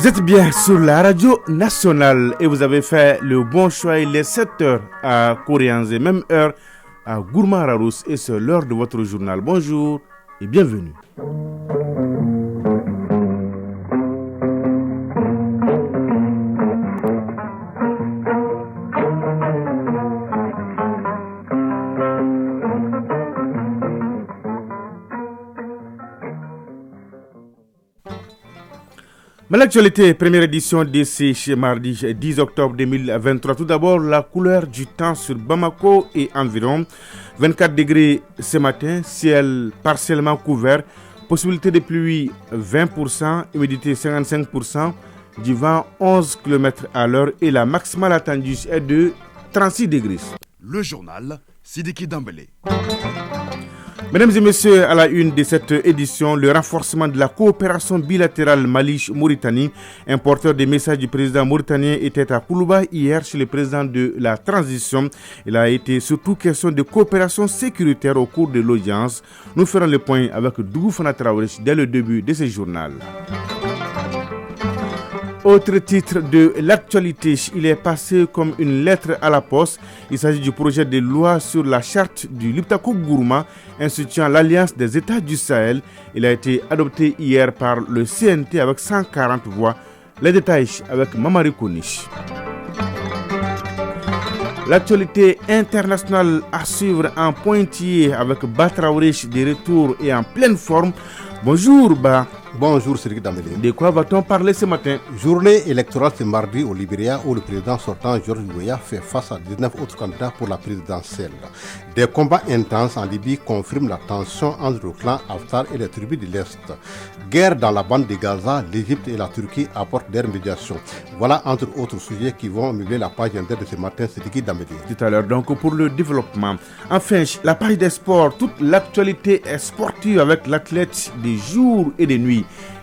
Vous êtes bien sur la radio nationale et vous avez fait le bon choix. Il est 7h à Korianze, même heure à Gourma-Rarous et c'est l'heure de votre journal. Bonjour et bienvenue. Mais l'actualité, première édition d'ici chez mardi 10 octobre 2023. Tout d'abord, la couleur du temps sur Bamako et environ. 24 degrés ce matin, ciel partiellement couvert, possibilité de pluie 20%, humidité 55%, du vent 11 km à l'heure et la maximale attendue est de 36 degrés. Le journal Sidiki Dambélé. Mesdames et messieurs, à la une de cette édition, le renforcement de la coopération bilatérale Mali-Mauritanie. Un porteur des messages du président mauritanien était à Koulouba hier chez le président de la transition. Il a été surtout question de coopération sécuritaire au cours de l'audience. Nous ferons le point avec Dougou Fana Traoré dès le début de ce journal. Autre titre de l'actualité, il est passé comme une lettre à la poste. Il s'agit du projet de loi sur la charte du Liptako Gourma instituant l'Alliance des États du Sahel. Il a été adopté hier par le CNT avec 140 voix. Les détails avec Mamari Kounich. L'actualité internationale à suivre en pointillé avec Batraourish de retour et en pleine forme. Bonjour Ba. Bonjour Cédric Dambélé. De quoi va-t-on parler ce matin? Journée électorale ce mardi au Libéria où le président sortant George Weah fait face à 19 autres candidats pour la présidentielle. Des combats intenses en Libye confirment la tension entre le clan Haftar et les tribus de l'Est. Guerre dans la bande de Gaza, l'Égypte et la Turquie apportent des médiations. Voilà entre autres sujets qui vont meubler la page inter de ce matin Cédric Dambélé. Tout à l'heure donc pour le développement. Enfin, la page des sports, toute l'actualité est sportive avec l'athlète des jours et des nuits.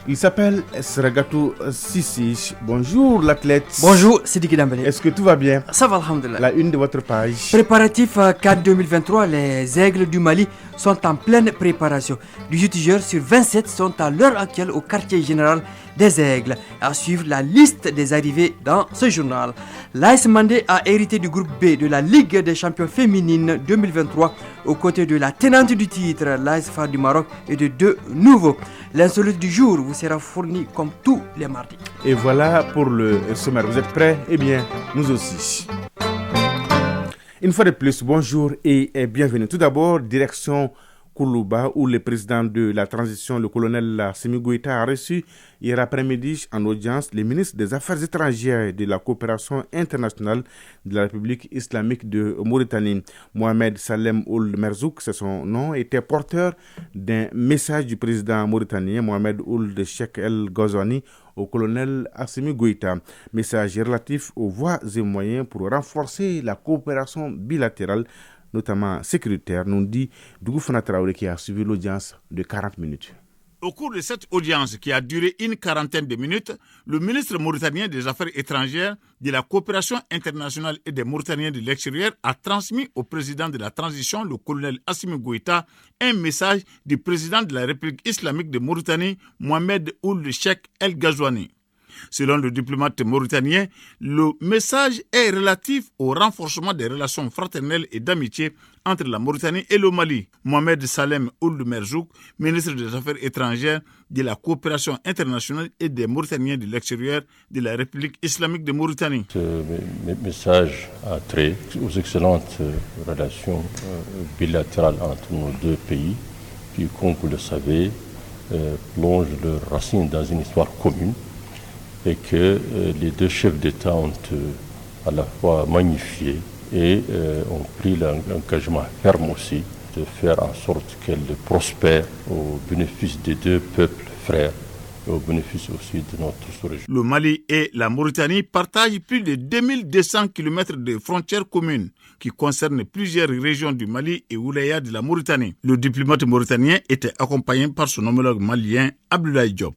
Il s'appelle Sragatou Sissi. Bonjour l'athlète. Bonjour Sidiki Dambélé. Est-ce que tout va bien? Ça va, alhamdoulilah. La une de votre page. Préparatif CAN 2023, les Aigles du Mali sont en pleine préparation. 18 joueurs sur 27 sont à l'heure actuelle au quartier général des Aigles. À suivre la liste des arrivées dans ce journal. L'AS Mandé a hérité du groupe B de la Ligue des champions féminines 2023 aux côtés de la tenante du titre, l'AS Phare du Maroc, et de deux nouveaux. L'insolite du jour vous sera fourni comme tous les mardis. Et voilà pour le sommaire. Vous êtes prêts? Eh bien, nous aussi. Une fois de plus, bonjour et bienvenue. Tout d'abord, direction Koulouba, où le président de la transition, le colonel Assimi Goïta, a reçu hier après-midi en audience les ministres des Affaires étrangères et de la coopération internationale de la République islamique de Mauritanie. Mohamed Salem Ould Merzouk, c'est son nom, était porteur d'un message du président mauritanien Mohamed Ould Cheikh El Ghazouani au colonel Assimi Goïta. Message relatif aux voies et moyens pour renforcer la coopération bilatérale, notamment sécuritaire, nous dit Dougou Fana Traoré qui a suivi l'audience de 40 minutes. Au cours de cette audience qui a duré une quarantaine de minutes, le ministre mauritanien des Affaires étrangères, de la coopération internationale et des Mauritaniens de l'extérieur a transmis au président de la transition, le colonel Assimi Goïta, un message du président de la République islamique de Mauritanie, Mohamed Ould Cheikh El Ghazouani. Selon le diplomate mauritanien, le message est relatif au renforcement des relations fraternelles et d'amitié entre la Mauritanie et le Mali. Mohamed Salem Ould Merzouk, ministre des Affaires étrangères, de la coopération internationale et des Mauritaniens de l'extérieur de la République islamique de Mauritanie. Ce message a trait aux excellentes relations bilatérales entre nos deux pays, qui, comme vous le savez, plongent leurs racines dans une histoire commune, et que les deux chefs d'État ont à la fois magnifié et ont pris l'engagement ferme aussi de faire en sorte qu'elle prospère au bénéfice des deux peuples frères et au bénéfice aussi de notre sous-région. Le Mali et la Mauritanie partagent plus de 2200 km de frontières communes qui concernent plusieurs régions du Mali et Oulaya de la Mauritanie. Le diplomate mauritanien était accompagné par son homologue malien Abdoulaye Diop.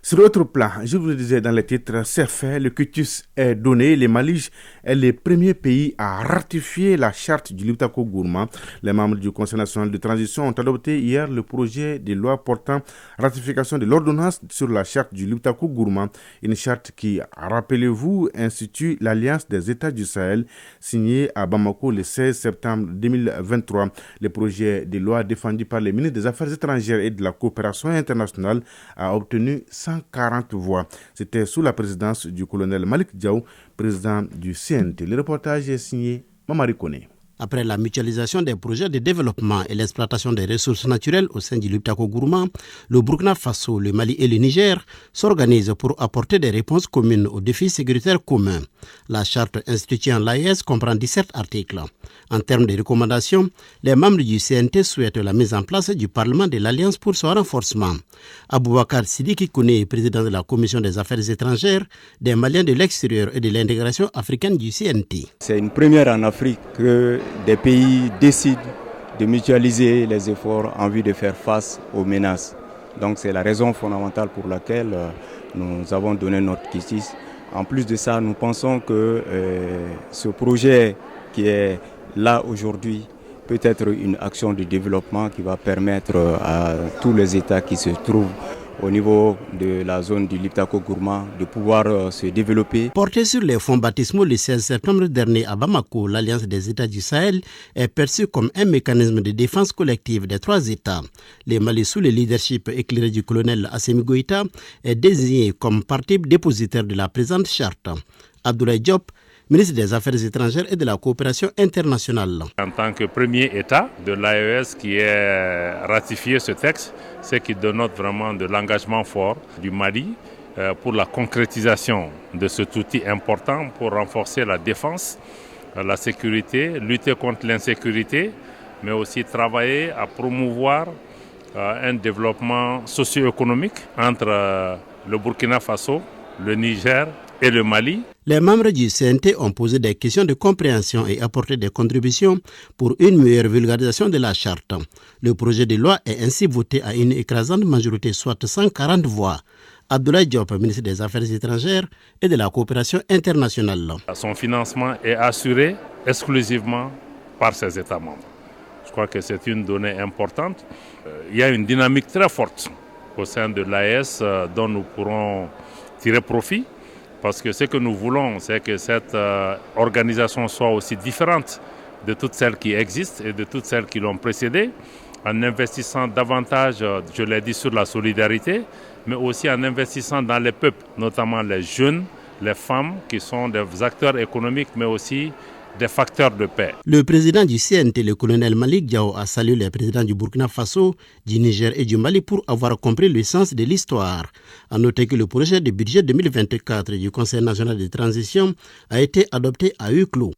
Sur l'autre plan, je vous le disais dans les titres, c'est fait, le quitus est donné. Le Mali est le premier pays à ratifier la charte du Liptako Gourma. Les membres du Conseil national de transition ont adopté hier le projet de loi portant ratification de l'ordonnance sur la charte du Liptako Gourma. Une charte qui, rappelez-vous, institue l'Alliance des États du Sahel, signée à Bamako le 16 septembre 2023. Le projet de loi défendu par les ministres des Affaires étrangères et de la coopération internationale a obtenu 140 voix. C'était sous la présidence du colonel Malik Diaw, président du CNT. Le reportage est signé Mamari Kone. Après la mutualisation des projets de développement et l'exploitation des ressources naturelles au sein du Liptako Gourma, le Burkina Faso, le Mali et le Niger s'organisent pour apporter des réponses communes aux défis sécuritaires communs. La charte instituant l'AES comprend 17 articles. En termes de recommandations, les membres du CNT souhaitent la mise en place du Parlement de l'Alliance pour son renforcement. Aboubakar Sidiki Kone, président de la Commission des Affaires étrangères, des Maliens de l'extérieur et de l'intégration africaine du CNT. C'est une première en Afrique que des pays décident de mutualiser les efforts en vue de faire face aux menaces. Donc c'est la raison fondamentale pour laquelle nous avons donné notre quitus. En plus de ça, nous pensons que ce projet qui est là aujourd'hui peut être une action de développement qui va permettre à tous les États qui se trouvent au niveau de la zone du Liptako Gourma de pouvoir se développer. Porté sur les fonds baptismaux le 16 septembre dernier à Bamako, l'Alliance des États du Sahel est perçue comme un mécanisme de défense collective des 3 États. Le Mali, sous le leadership éclairé du colonel Assimi Goïta, est désigné comme partie dépositaire de la présente charte. Abdoulaye Diop, ministre des Affaires étrangères et de la coopération internationale. En tant que premier État de l'AES qui a ratifié ce texte, c'est qui dénote vraiment de l'engagement fort du Mali pour la concrétisation de cet outil important pour renforcer la défense, la sécurité, lutter contre l'insécurité, mais aussi travailler à promouvoir un développement socio-économique entre le Burkina Faso, le Niger et le Mali. Les membres du CNT ont posé des questions de compréhension et apporté des contributions pour une meilleure vulgarisation de la charte. Le projet de loi est ainsi voté à une écrasante majorité, soit 140 voix. Abdoulaye Diop, ministre des Affaires étrangères et de la coopération internationale. Son financement est assuré exclusivement par ses États membres. Je crois que c'est une donnée importante. Il y a une dynamique très forte au sein de l'AES dont nous pourrons tirer profit. Parce que ce que nous voulons, c'est que cette organisation soit aussi différente de toutes celles qui existent et de toutes celles qui l'ont précédée, en investissant davantage, je l'ai dit, sur la solidarité, mais aussi en investissant dans les peuples, notamment les jeunes, les femmes, qui sont des acteurs économiques, mais aussi des facteurs de paix. Le président du CNT, le colonel Malik Diaw, a salué les présidents du Burkina Faso, du Niger et du Mali pour avoir compris le sens de l'histoire. A noter que le projet de budget 2024 du Conseil national de transition a été adopté à huis clos.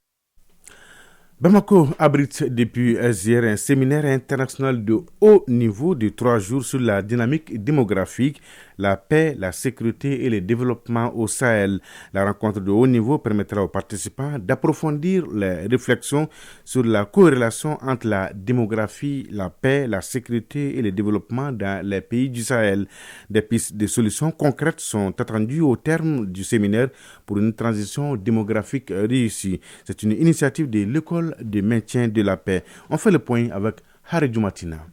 Bamako abrite depuis hier un séminaire international de haut niveau de 3 jours sur la dynamique démographique, la paix, la sécurité et le développement au Sahel. La rencontre de haut niveau permettra aux participants d'approfondir les réflexions sur la corrélation entre la démographie, la paix, la sécurité et le développement dans les pays du Sahel. Des pistes de solutions concrètes sont attendues au terme du séminaire pour une transition démographique réussie. C'est une initiative de l'école de maintien de la paix. On fait le point avec Harry Djoumatina.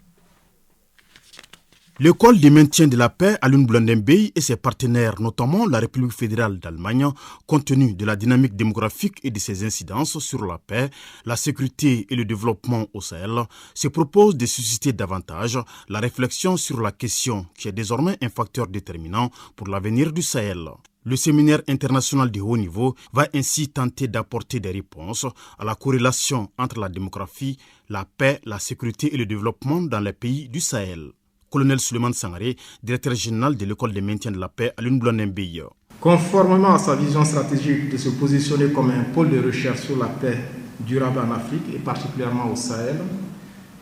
L'école de maintien de la paix à Blondembey et ses partenaires, notamment la République fédérale d'Allemagne, compte tenu de la dynamique démographique et de ses incidences sur la paix, la sécurité et le développement au Sahel, se propose de susciter davantage la réflexion sur la question qui est désormais un facteur déterminant pour l'avenir du Sahel. Le séminaire international de haut niveau va ainsi tenter d'apporter des réponses à la corrélation entre la démographie, la paix, la sécurité et le développement dans les pays du Sahel. Colonel Suleiman Sangaré, directeur général de l'école de maintien de la paix à Blondembey. Conformément à sa vision stratégique de se positionner comme un pôle de recherche sur la paix durable en Afrique et particulièrement au Sahel,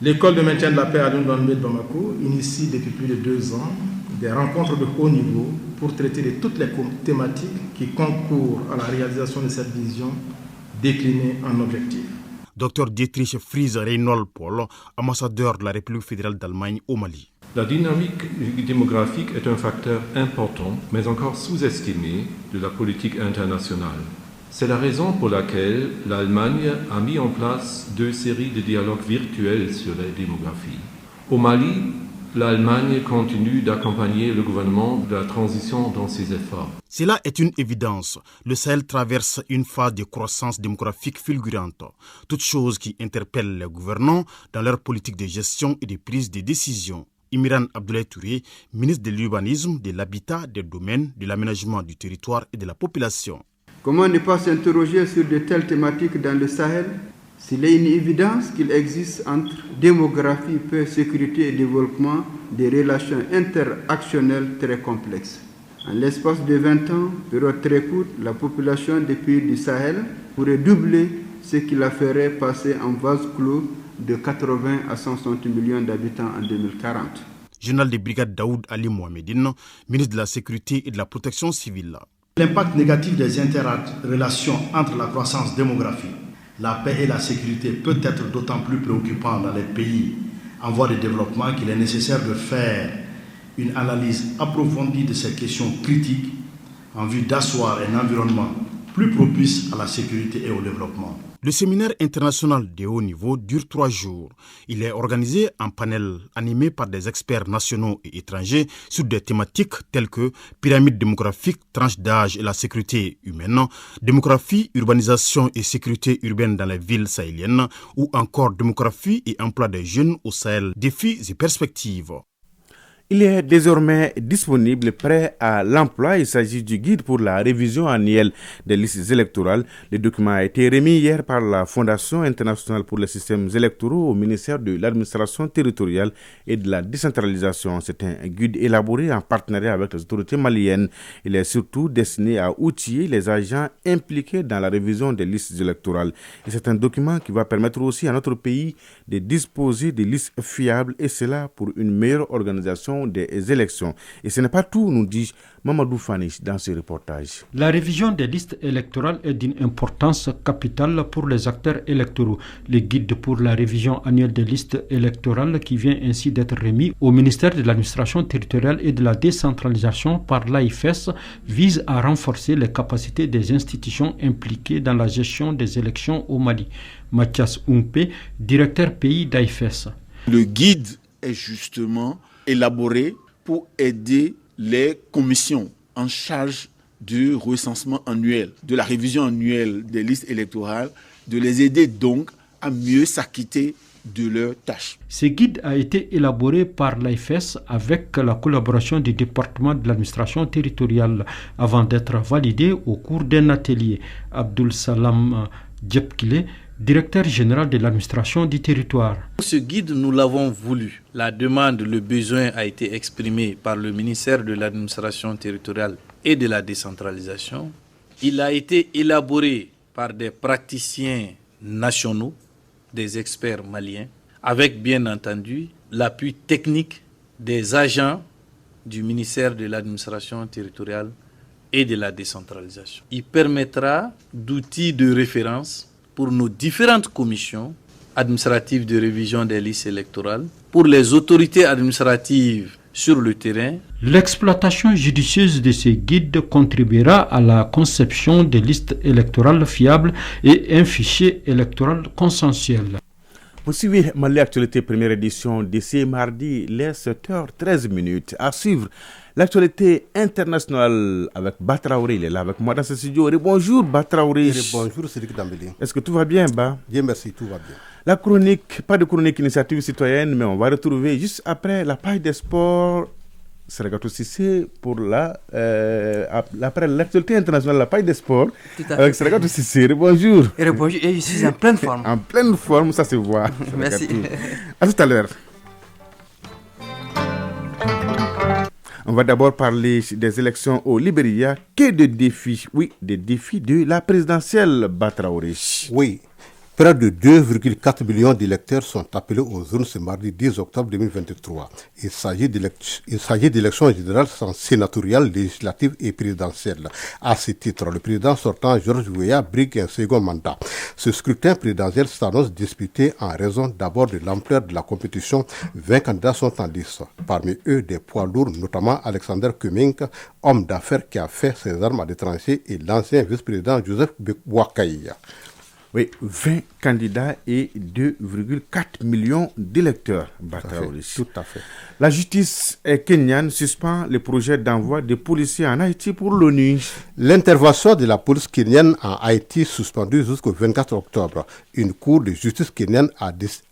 l'école de maintien de la paix à Blondembey de Bamako initie depuis plus de 2 ans des rencontres de haut niveau pour traiter de toutes les thématiques qui concourent à la réalisation de cette vision déclinée en objectifs. Dr Dietrich Fries Reinhold Paul, ambassadeur de la République fédérale d'Allemagne au Mali. La dynamique démographique est un facteur important, mais encore sous-estimé de la politique internationale. C'est la raison pour laquelle l'Allemagne a mis en place 2 séries de dialogues virtuels sur la démographie. Au Mali, l'Allemagne continue d'accompagner le gouvernement de la transition dans ses efforts. Cela est une évidence. Le Sahel traverse une phase de croissance démographique fulgurante. Toute chose qui interpelle les gouvernants dans leur politique de gestion et de prise de décision. Imiran Abdoulaye Touré, ministre de l'Urbanisme, de l'Habitat, des Domaines, de l'Aménagement du territoire et de la population. Comment ne pas s'interroger sur de telles thématiques dans le Sahel ? S'il est une évidence qu'il existe entre démographie, paix, sécurité et développement des relations interactionnelles très complexes. En l'espace de 20 ans, période très courte, la population des pays du Sahel pourrait doubler, ce qui la ferait passer en vase clos de 80 à 160 millions d'habitants en 2040. Général de brigade Daoud Ali Mohamedine, ministre de la Sécurité et de la Protection civile. L'impact négatif des interrelations entre la croissance démographique, la paix et la sécurité peut être d'autant plus préoccupant dans les pays en voie de développement qu'il est nécessaire de faire une analyse approfondie de ces questions critiques en vue d'asseoir un environnement plus propice à la sécurité et au développement. Le séminaire international de haut niveau dure 3 jours. Il est organisé en panel animé par des experts nationaux et étrangers sur des thématiques telles que pyramide démographique, tranche d'âge et la sécurité humaine, démographie, urbanisation et sécurité urbaine dans les villes sahéliennes ou encore démographie et emploi des jeunes au Sahel, défis et perspectives. Il est désormais disponible, prêt à l'emploi. Il s'agit du guide pour la révision annuelle des listes électorales. Le document a été remis hier par la Fondation internationale pour les systèmes électoraux au ministère de l'administration territoriale et de la décentralisation. C'est un guide élaboré en partenariat avec les autorités maliennes. Il est surtout destiné à outiller les agents impliqués dans la révision des listes électorales. Et c'est un document qui va permettre aussi à notre pays de disposer de listes fiables, et cela pour une meilleure organisation des élections. Et ce n'est pas tout, nous dit Mamadou Fanish dans ce reportage. La révision des listes électorales est d'une importance capitale pour les acteurs électoraux. Le guide pour la révision annuelle des listes électorales, qui vient ainsi d'être remis au ministère de l'administration territoriale et de la décentralisation par l'AIFES, vise à renforcer les capacités des institutions impliquées dans la gestion des élections au Mali. Mathias Oumpe, directeur pays d'AIFES. Le guide est justement élaboré pour aider les commissions en charge du recensement annuel, de la révision annuelle des listes électorales, de les aider donc à mieux s'acquitter de leurs tâches. Ce guide a été élaboré par l'AIFES avec la collaboration du département de l'administration territoriale avant d'être validé au cours d'un atelier. Abdul Salam Djepkile, directeur général de l'administration du territoire. Ce guide, nous l'avons voulu. La demande, le besoin a été exprimé par le ministère de l'administration territoriale et de la décentralisation. Il a été élaboré par des praticiens nationaux, des experts maliens, avec bien entendu l'appui technique des agents du ministère de l'administration territoriale et de la décentralisation. Il permettra d'outils de référence pour nos différentes commissions administratives de révision des listes électorales, pour les autorités administratives sur le terrain. L'exploitation judicieuse de ces guides contribuera à la conception des listes électorales fiables et un fichier électoral consensuel. Vous suivez Mali Actualité, première édition d'ici mardi, les 7h13. À suivre l'actualité internationale avec Batraouré. Il est là avec moi dans ce studio. Bonjour Batraouré. Bonjour Cédric Dambélé. Est-ce que tout va bien, Ba? Bien, merci, tout va bien. La chronique, pas de chronique initiative citoyenne, mais on va retrouver juste après la page des sports. Sergato Cissé pour après l'actualité internationale, la page des sports avec Sergato Cissé. Bonjour. Bonjour, et je suis en pleine forme. En pleine forme, ça se voit. Merci. À tout à l'heure. On va d'abord parler des élections au Libéria. Que de défis? Oui, des défis de la présidentielle, Batraouré. Oui. Près de 2,4 millions d'électeurs sont appelés aux urnes ce mardi 10 octobre 2023. Il s'agit d'élections générales sénatoriales, législatives et présidentielles. À ce titre, le président sortant Georges Weah brigue un second mandat. Ce scrutin présidentiel s'annonce disputé en raison d'abord de l'ampleur de la compétition. 20 candidats sont en lice. Parmi eux, des poids lourds, notamment Alexander Cumming, homme d'affaires qui a fait ses armes à l'étranger, et l'ancien vice-président Joseph Boakai. Oui, 20 candidats et 2,4 millions d'électeurs. Tout à fait. La justice kenyane suspend le projet d'envoi de policiers en Haïti pour l'ONU. L'intervention de la police kenyane en Haïti suspendue jusqu'au 24 octobre. Une cour de justice kenyane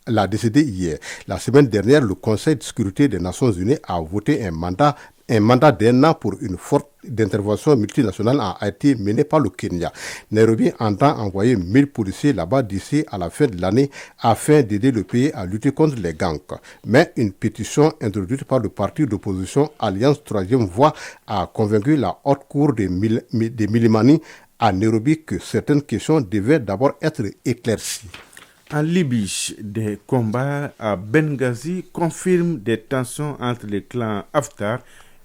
l'a décidé hier. La semaine dernière, le Conseil de sécurité des Nations Unies a voté un mandat d'1 an pour une forte d'intervention multinationale en Haïti menée par le Kenya. Nairobi entend envoyer 1000 policiers là-bas d'ici à la fin de l'année afin d'aider le pays à lutter contre les gangs. Mais une pétition introduite par le parti d'opposition Alliance 3e Voie a convaincu la haute cour de Milimani à Nairobi que certaines questions devaient d'abord être éclaircies. En Libye, des combats à Benghazi confirment des tensions entre les clans Haftar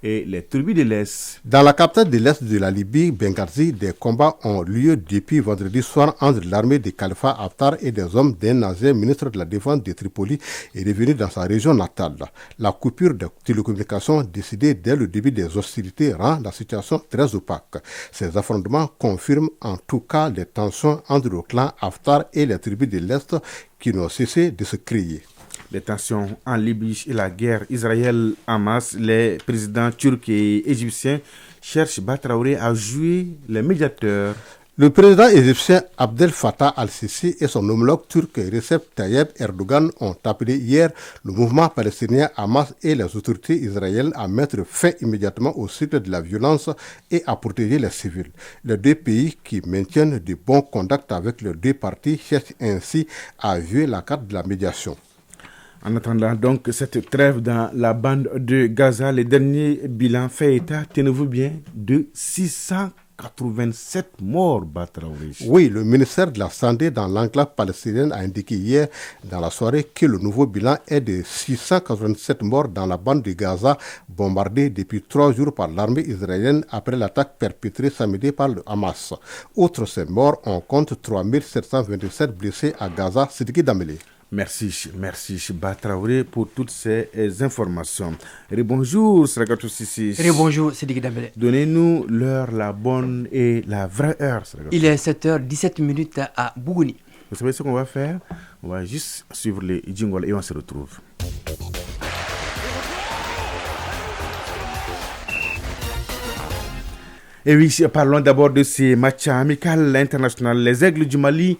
et les tribus de l'Est. Dans la capitale de l'Est de la Libye, Benghazi, des combats ont lieu depuis vendredi soir entre l'armée de Khalifa Haftar et des hommes d'un ancien ministre de la Défense de Tripoli est revenu dans sa région natale. La coupure de télécommunications décidée dès le début des hostilités rend la situation très opaque. Ces affrontements confirment en tout cas les tensions entre le clan Haftar et les tribus de l'Est qui n'ont cessé de se crier. Les tensions en Libye et la guerre Israël-Hamas, les présidents turcs et égyptiens cherchent Traoré à jouer les médiateurs. Le président égyptien Abdel Fattah al-Sisi et son homologue turc Recep Tayyip Erdogan ont appelé hier le mouvement palestinien Hamas et les autorités israéliennes à mettre fin immédiatement au cycle de la violence et à protéger les civils. Les deux pays qui maintiennent de bons contacts avec les deux parties cherchent ainsi à jouer la carte de la médiation. En attendant donc cette trêve dans la bande de Gaza, les derniers bilans fait état, tenez-vous bien, de 687 morts, Traoré. Oui, le ministère de la Santé dans l'enclave palestinienne a indiqué hier dans la soirée que le nouveau bilan est de 687 morts dans la bande de Gaza, bombardée depuis 3 jours par l'armée israélienne après l'attaque perpétrée samedi par le Hamas. Outre ces morts, on compte 3727 blessés à Gaza, Sidiki Dambélé. Merci Traoré pour toutes ces informations. Bonjour Sragatou Sissi. Bonjour Sidiki Dambélé. Donnez-nous l'heure, la bonne et la vraie heure. Sragatou. Il est 7h17 à Bougouni. Vous savez ce qu'on va faire? On va juste suivre les jingles et on se retrouve. Et oui, parlons d'abord de ces matchs amicaux internationaux. Les Aigles du Mali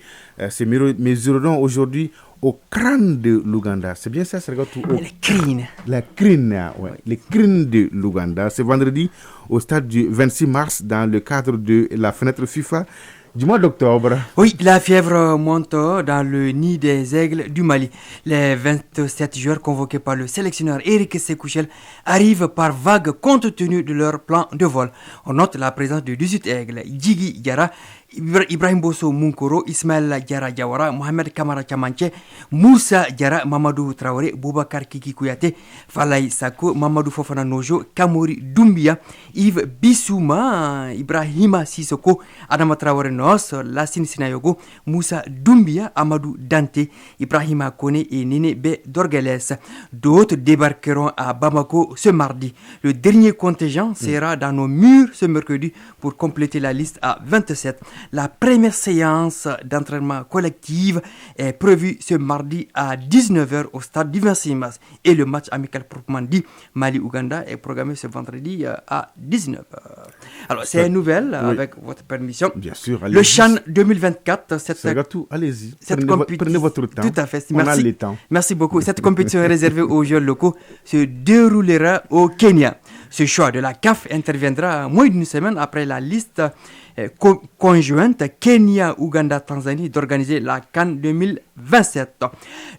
se mesureront aujourd'hui au crâne de l'Ouganda. C'est bien ça, Sragatou? Les crines. Les crines, ouais. Les crines de l'Ouganda. C'est vendredi au stade du 26 mars dans le cadre de la fenêtre FIFA du mois d'octobre. Oui, la fièvre monte dans le nid des Aigles du Mali. Les 27 joueurs convoqués par le sélectionneur Eric Sekouchel arrivent par vague compte tenu de leur plan de vol. On note la présence de 18 aigles. Djigui Diarra, Ibrahim Bosso Munkoro, Ismaël Diarra Diawara, Mohamed Kamara Chamanche, Moussa Diarra, Mamadou Traoré, Boubacar Kiki Kouyaté, Falaï Sako, Mamadou Fofana Nojo, Kamori Doumbia, Yves Bissouma, Ibrahima Sissoko, Adama Traoré Nos, Lassine Sinayogo, Moussa Doumbia, Amadou Dante, Ibrahima Kone et Nene B. Dorgeles. D'autres débarqueront à Bamako ce mardi. Le dernier contingent sera dans nos murs ce mercredi pour compléter la liste à 27. La première séance d'entraînement collective est prévue ce mardi à 19h au stade du 26 mars. Et le match amical proprement dit Mali-Ouganda est programmé ce vendredi à 19h. Alors, c'est une nouvelle, avec votre permission. Bien sûr, allez-y. Le CHAN 2024, allez-y. Prenez votre temps. Tout à fait. On a le temps. Merci beaucoup. Cette compétition réservée aux joueurs locaux se déroulera au Kenya. Ce choix de la CAF interviendra moins d'une semaine après la liste conjointe Kenya, Ouganda, Tanzanie d'organiser la CAN 2027.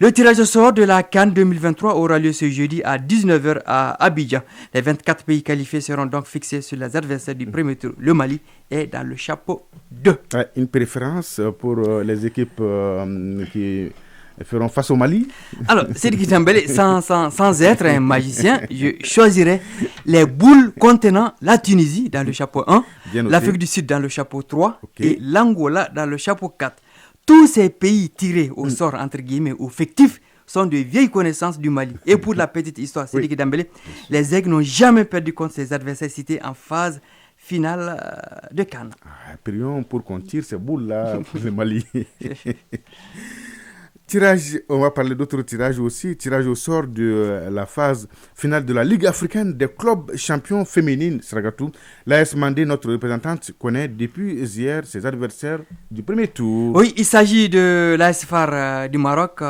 Le tirage au sort de la CAN 2023 aura lieu ce jeudi à 19h à Abidjan. Les 24 pays qualifiés seront donc fixés sur les adversaires du premier tour. Le Mali est dans le chapeau 2. Une préférence pour les équipes qui feront face au Mali? Alors, Sidiki Dembélé, sans être un magicien, je choisirais les boules contenant la Tunisie dans le chapeau 1, l'Afrique du Sud dans le chapeau 3 et l'Angola dans le chapeau 4. Tous ces pays tirés au sort, entre guillemets, ou fictifs, sont de vieilles connaissances du Mali. Et pour la petite histoire, Sidiki Dembélé, les Aigles n'ont jamais perdu contre ses adversaires cités en phase finale de CAN. Prions pour qu'on tire ces boules-là pour le Mali. Tirage, on va parler d'autres tirages aussi. Tirage au sort de la phase finale de la Ligue africaine des clubs champions féminines, Sragatou. L'AS Mandé, notre représentante, connaît depuis hier ses adversaires du premier tour. Oui, il s'agit de l'AS Far du Maroc,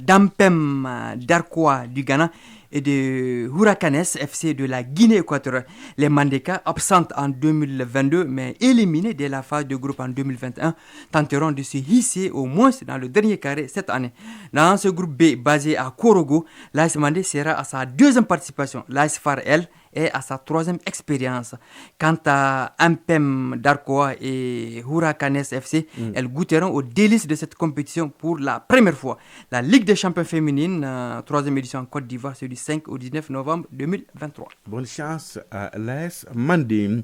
d'Ampem Darkoa du Ghana et de Hurricanes FC de la Guinée équatoriale. Les Mandékas, absentes en 2022 mais éliminés dès la phase de groupe en 2021, tenteront de se hisser au moins dans le dernier carré cette année. Dans ce groupe B basé à Korogo, l'AS Mandé sera à sa deuxième participation. L'AS Far, elle, est à sa troisième expérience. Quant à Ampem Darkoa et Hurricanes FC, elles goûteront aux délices de cette compétition pour la première fois. La Ligue des champions féminines, troisième édition en Côte d'Ivoire, c'est du 5 au 19 novembre 2023. Bonne chance à l'AS Mandé.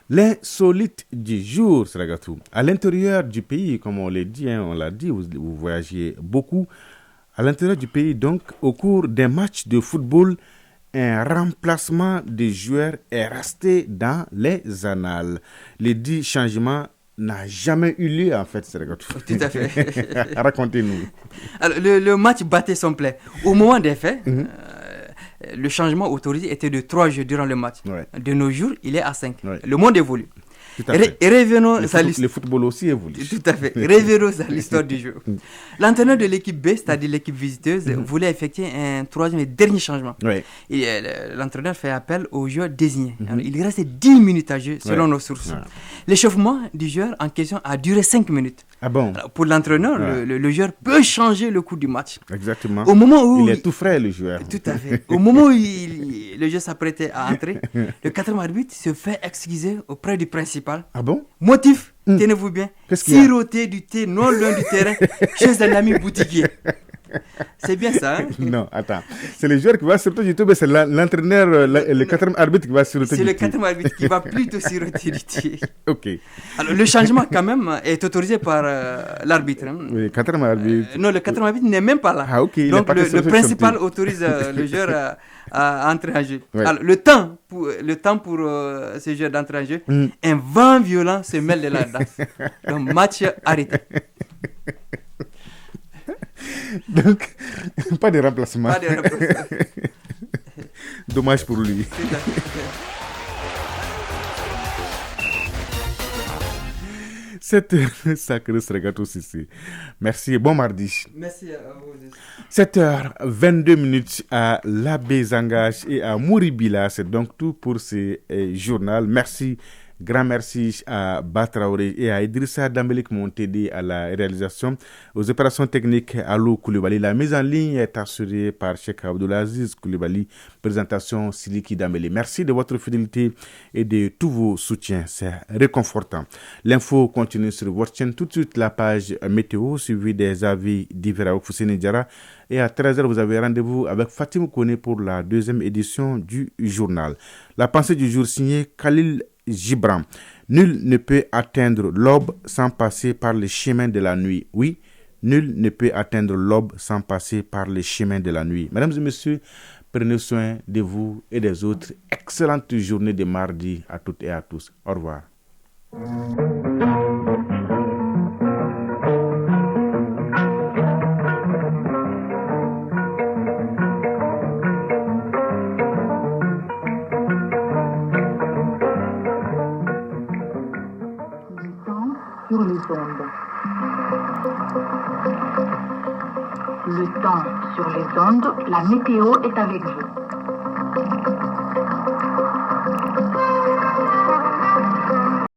L'insolite du jour, Sragatou. À l'intérieur du pays, comme on l'a dit, vous voyagez beaucoup. À l'intérieur du pays, donc, au cours d'un match de football, un remplacement de joueurs est resté dans les annales. Le dit changement n'a jamais eu lieu, en fait, Sragatou. Tout à fait. Racontez-nous. Alors, le match battait son plein. Au moment des faits, le changement autorisé était de 3 jeux durant le match. De nos jours, il est à 5. Le monde évolue. Et revenons à le football aussi évolue. Tout à fait. Revenons à l'histoire du jeu. L'entraîneur de l'équipe B, c'est-à-dire l'équipe visiteuse, voulait effectuer un troisième et dernier changement. L'entraîneur fait appel aux joueurs désignés. Alors, il restait 10 minutes à jouer selon nos sources. L'échauffement du joueur en question a duré 5 minutes. Ah bon? Alors, pour l'entraîneur, le joueur peut changer le cours du match. Exactement. Au moment où il est tout frais, le joueur. Tout à fait. Au moment où le joueur s'apprêtait à entrer, le quatrième arbitre se fait excuser auprès du principal. Ah bon? Motif, tenez-vous bien, siroter du thé non loin du terrain chez un ami boutiquier. C'est bien ça, hein? Non, attends. C'est le joueur qui va siroter du thé, mais c'est l'entraîneur, le quatrième arbitre qui va siroter du thé. C'est le quatrième arbitre qui va plutôt siroter du thé. Ok. Alors, le changement, quand même, est autorisé par l'arbitre. Hein. Oui, le quatrième arbitre. Non, le quatrième arbitre n'est même pas là. Ah, ok. Donc, le principal autorise le joueur à entrer en jeu. Ouais. Alors, le temps pour ce joueur d'entrer en jeu, un vent violent se mêle de la danse. Donc, match arrêté. Donc, pas de remplacement. Pas de remplacement. Dommage pour lui. Cette sacrée Sragatou Sissi. Merci, bon mardi. Merci à vous. 7h22 à l'Abbé Zangage et à Mouribila. C'est donc tout pour ce journal. Merci. Grand merci à Batraoré et à Idrissa Dambélé qui m'ont aidé à la réalisation. Aux opérations techniques, Alou Koulibaly. La mise en ligne est assurée par Cheikh Abdoulaziz Koulibaly. Présentation Siliki Dambélé. Merci de votre fidélité et de tous vos soutiens. C'est réconfortant. L'info continue sur votre chaîne. Tout de suite, la page météo suivie des avis d'Ivera Oufousseni Diara. Et à 13h, vous avez rendez-vous avec Fatim Kone pour la deuxième édition du journal. La pensée du jour signée Khalil Gibran. Nul ne peut atteindre l'aube sans passer par les chemins de la nuit. Oui, nul ne peut atteindre l'aube sans passer par les chemins de la nuit. Mesdames et messieurs, prenez soin de vous et des autres. Excellente journée de mardi à toutes et à tous. Au revoir. Sur les ondes. Le temps sur les ondes, la météo est avec vous.